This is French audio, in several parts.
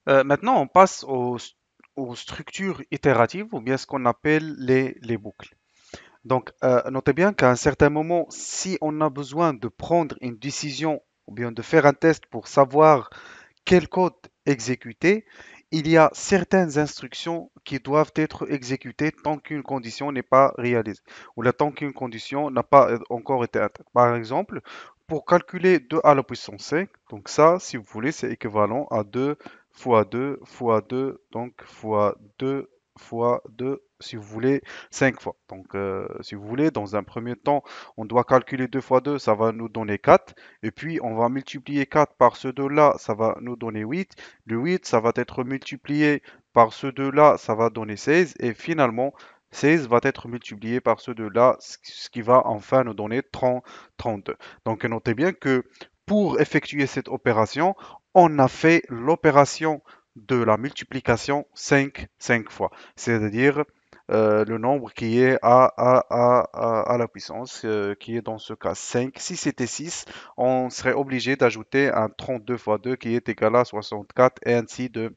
Maintenant, on passe aux structures itératives ou bien ce qu'on appelle les boucles. Donc, notez bien qu'à un certain moment, si on a besoin de prendre une décision ou bien de faire un test pour savoir quel code exécuter, il y a certaines instructions qui doivent être exécutées tant qu'une condition n'est pas réalisée ou là, tant qu'une condition n'a pas encore été atteinte. Par exemple, pour calculer 2 à la puissance 5, donc ça, si vous voulez, c'est équivalent à 2 fois 2 fois 2, donc fois 2 fois 2, si vous voulez, 5 fois. Donc, si vous voulez, dans un premier temps, on doit calculer 2 fois 2, ça va nous donner 4. Et puis, on va multiplier 4 par ce 2-là, ça va nous donner 8. Le 8, ça va être multiplié par ce 2-là, ça va donner 16. Et finalement, 16 va être multiplié par ce 2-là, ce qui va enfin nous donner 30, 32. Donc, notez bien que pour effectuer cette opération, on a fait l'opération de la multiplication 5 fois. C'est-à-dire le nombre qui est à la puissance, qui est dans ce cas 5. Si c'était 6, on serait obligé d'ajouter un 32 fois 2 qui est égal à 64 et ainsi de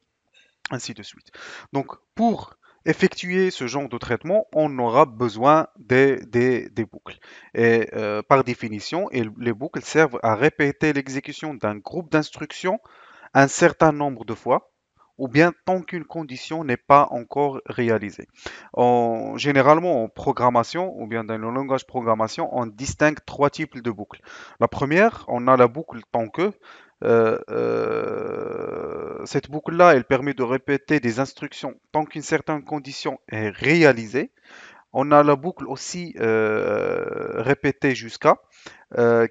suite. Donc, pour effectuer ce genre de traitement, on aura besoin des boucles. Et par définition, les boucles servent à répéter l'exécution d'un groupe d'instructions un certain nombre de fois, ou bien tant qu'une condition n'est pas encore réalisée. Généralement, en programmation, ou bien dans le langage programmation, on distingue trois types de boucles. La première, on a la boucle tant que. Cette boucle-là, elle permet de répéter des instructions tant qu'une certaine condition est réalisée. On a la boucle aussi répétée jusqu'à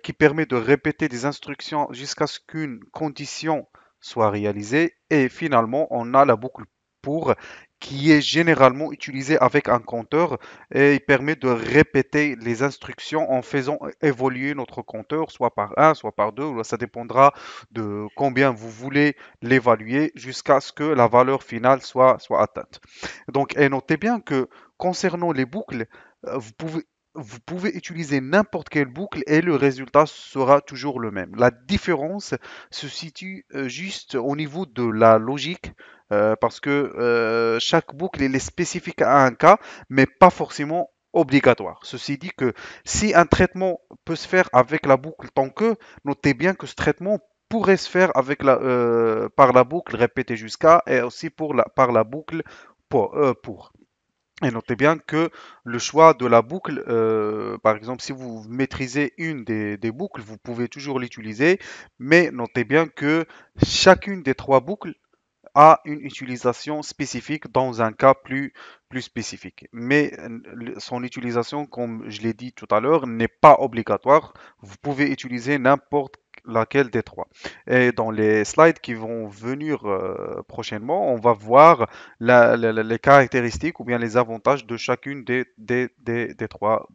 qui permet de répéter des instructions jusqu'à ce qu'une condition soit réalisée. Et finalement, on a la boucle pour qui est généralement utilisée avec un compteur et il permet de répéter les instructions en faisant évoluer notre compteur, soit par un, soit par 2, ça dépendra de combien vous voulez l'évaluer jusqu'à ce que la valeur finale soit atteinte. Donc, et notez bien que concernant les boucles, vous pouvez utiliser n'importe quelle boucle et le résultat sera toujours le même. La différence se situe juste au niveau de la logique parce que chaque boucle elle est spécifique à un cas, mais pas forcément obligatoire. Ceci dit que si un traitement peut se faire avec la boucle tant que, notez bien que ce traitement pourrait se faire par la boucle répétée jusqu'à et aussi par la boucle pour. Et notez bien que le choix de la boucle, par exemple, si vous maîtrisez une des boucles, vous pouvez toujours l'utiliser, mais notez bien que chacune des trois boucles a une utilisation spécifique dans un cas plus spécifique. Mais son utilisation, comme je l'ai dit tout à l'heure, n'est pas obligatoire. Vous pouvez utiliser n'importe laquelle des trois. Et dans les slides qui vont venir prochainement, on va voir les caractéristiques ou bien les avantages de chacune des trois